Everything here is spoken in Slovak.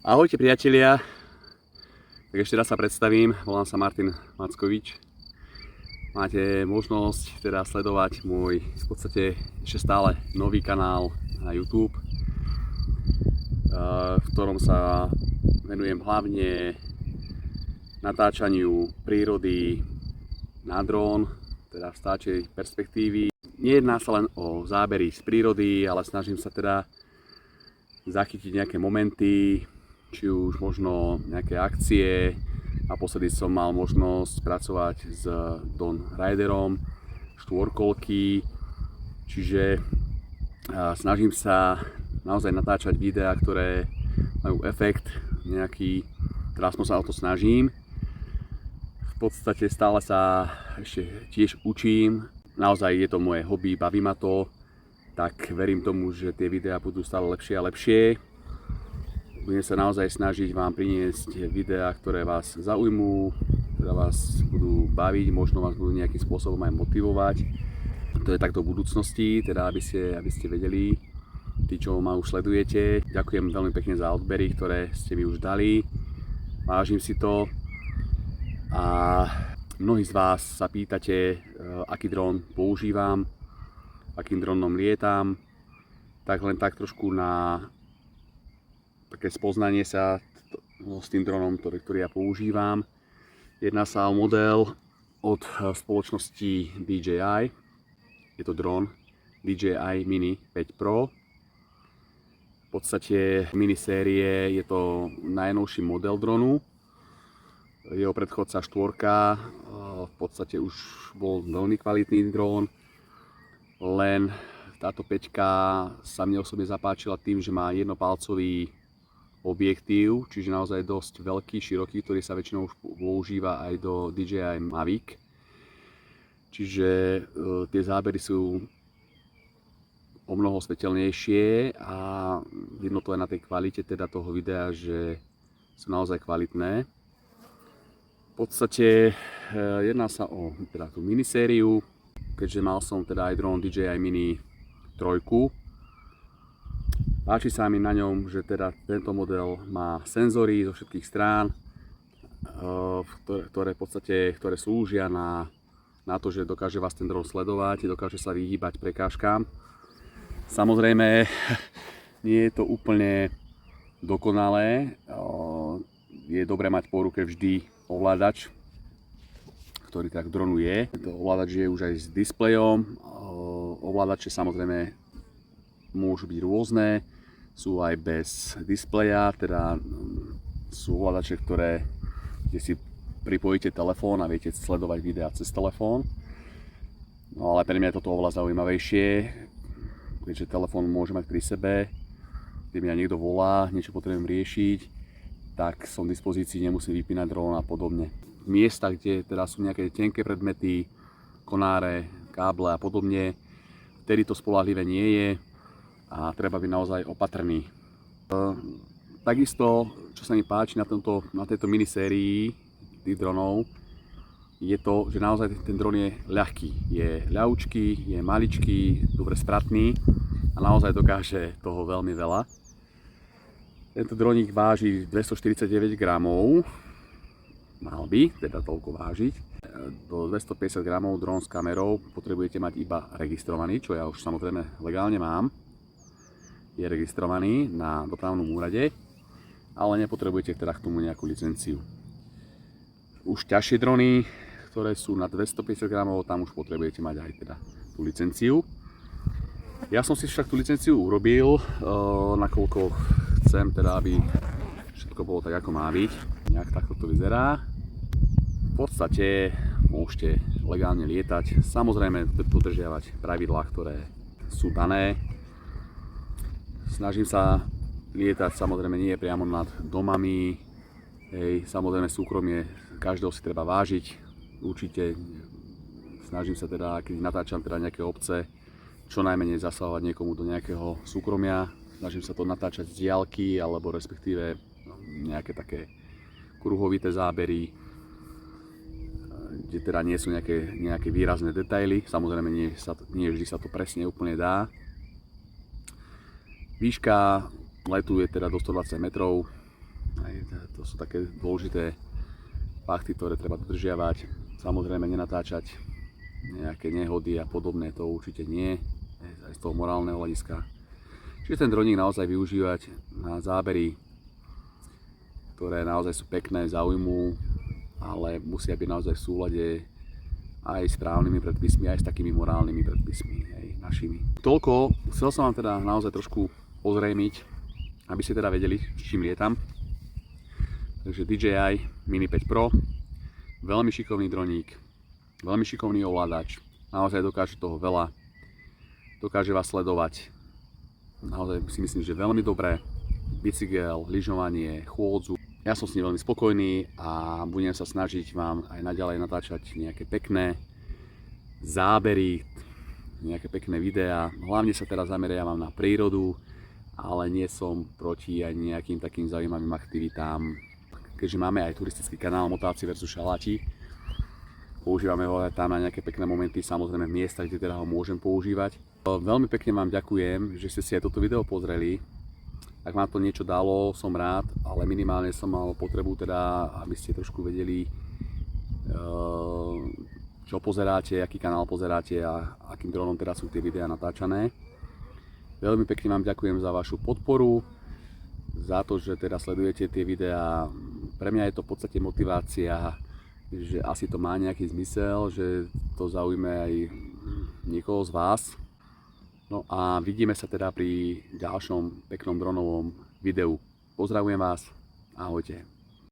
Ahojte priatelia, tak ešte raz sa predstavím, volám sa Martin Mackovič. Máte možnosť teda sledovať môj v podstate ešte stále nový kanál na YouTube, v ktorom sa venujem hlavne natáčaniu prírody na dron, teda v stáčej perspektívy. Nejedná sa len o zábery z prírody, ale snažím sa teda zachytiť nejaké momenty, či už možno nejaké akcie. Naposledy som mal možnosť pracovať s Don Riderom, štvorkolky, čiže snažím sa naozaj natáčať videá, ktoré majú efekt nejaký, teda aspoň sa o to snažím. V podstate stále sa ešte tiež učím, naozaj je to moje hobby, baví ma to, tak verím tomu, že tie videá budú stále lepšie a lepšie. Budem sa naozaj snažiť vám priniesť videá, ktoré vás zaujmú, ktoré vás budú baviť, možno vás budú nejakým spôsobom aj motivovať. To je takto v budúcnosti, teda aby ste vedeli, tí, čo ma už sledujete. Ďakujem veľmi pekne za odbery, ktoré ste mi už dali. Vážim si to. A mnohí z vás sa pýtate, aký dron používam, akým dronom lietam. Tak len tak trošku na také spoznanie sa s tým dronom, ktorý ja používam. Jedná sa o model od spoločnosti DJI. Je to dron DJI Mini 5 Pro. V podstate minisérie je to najnovší model dronu. Jeho predchodca štvorka v podstate už bol veľmi kvalitný dron, len táto 5 sa mne osobne zapáčila tým, že má jednopalcový objektív, čiže naozaj dosť veľký, široký, ktorý sa väčšinou už používa aj do DJI Mavic. Čiže tie zábery sú o mnoho svetelnejšie a vidno to aj na tej kvalite teda toho videa, že sú naozaj kvalitné. V podstate jedná sa o teda tú minisériu, keďže mal som teda aj dron DJI Mini 3. Páči sa mi na ňom, že teda tento model má senzory zo všetkých strán, ktoré slúžia na to, že dokáže vás ten dron sledovať, dokáže sa vyhýbať prekážkám. Samozrejme, nie je to úplne dokonalé. Je dobré mať po ruke vždy ovládač, ktorý tak dronu je. To ovládač je už aj s displejom. Ovládače samozrejme môžu byť rôzne, sú aj bez displeja, teda sú ovládače, kde si pripojíte telefón a viete sledovať videá cez telefón. No ale pre mňa je toto oveľa zaujímavejšie, keďže telefón môže mať pri sebe, keď mňa niekto volá, niečo potrebujem riešiť, tak som v dispozícii, nemusím vypínať dron a podobne. Miesta, kde teda sú nejaké tenké predmety, konáre, káble a podobne, vtedy to spoľahlivé nie je a treba byť naozaj opatrný. Takisto, čo sa mi páči na tejto minisérii tých dronov, je to, že naozaj ten dron je ľahký. Je ľahučký, je maličký, dobre spratný a naozaj dokáže toho veľmi veľa. Tento droník váži 249 gramov, mal by teda toľko vážiť. Do 250 gramov dron s kamerou potrebujete mať iba registrovaný, čo ja už samozrejme legálne mám. Je registrovaný na dopravnom úrade, ale nepotrebujete teda k tomu nejakú licenciu. Už ťažšie drony, ktoré sú na 250 gramov, tam už potrebujete mať aj teda tú licenciu. Ja som si však tú licenciu urobil, nakoľko chcem teda, aby všetko bolo tak, ako má byť. Nejak takto to vyzerá. V podstate môžete legálne lietať, samozrejme dodržiavať pravidlá, ktoré sú dané. Snažím sa lietať, samozrejme nie priamo nad domami, samozrejme súkromie každého si treba vážiť, určite snažím sa teda, keď natáčam teda nejaké obce, čo najmenej zasahovať niekomu do nejakého súkromia, snažím sa to natáčať z diaľky, alebo respektíve nejaké také kruhovité zábery, kde teda nie sú nejaké výrazné detaily, samozrejme nie vždy sa to presne úplne dá. Výška letu je teda do 120 metrov, To sú také dôležité fakty, ktoré treba dodržiavať. Samozrejme nenatáčať nejaké nehody a podobné, to určite nie, aj z toho morálneho hľadiska. Čiže ten droník naozaj využívať na zábery, ktoré naozaj sú pekné, zaujmú, ale musia byť naozaj v súlade aj s právnymi predpismi, aj s takými morálnymi predpismi, aj našimi. Toľko, chcel som vám teda naozaj trošku ozrejmiť, aby ste teda vedeli, s čím lietam. Takže DJI Mini 5 Pro, veľmi šikovný droník, veľmi šikovný ovládač, naozaj dokáže toho veľa, dokáže vás sledovať, naozaj si myslím, že veľmi dobré, bicykel, lyžovanie, chôdzu. Ja som s ním veľmi spokojný a budem sa snažiť vám aj naďalej natáčať nejaké pekné zábery, nejaké pekné videá. Hlavne sa teraz zameriavam na prírodu, ale nie som proti aj nejakým takým zaujímavým aktivitám. Keďže máme aj turistický kanál Motáci versus Šaláti, používame ho aj tam na nejaké pekné momenty, samozrejme v miestach, kde teda ho môžem používať. Veľmi pekne vám ďakujem, že ste si aj toto video pozreli. Ak vám to niečo dalo, som rád, ale minimálne som mal potrebu teda, aby ste trošku vedeli, čo pozeráte, aký kanál pozeráte a akým dronom teda sú tie videá natáčané. Veľmi pekne vám ďakujem za vašu podporu, za to, že teda sledujete tie videá. Pre mňa je to v podstate motivácia, že asi to má nejaký zmysel, že to zaujme aj niekoho z vás. No a vidíme sa teda pri ďalšom peknom dronovom videu. Pozdravujem vás, ahojte.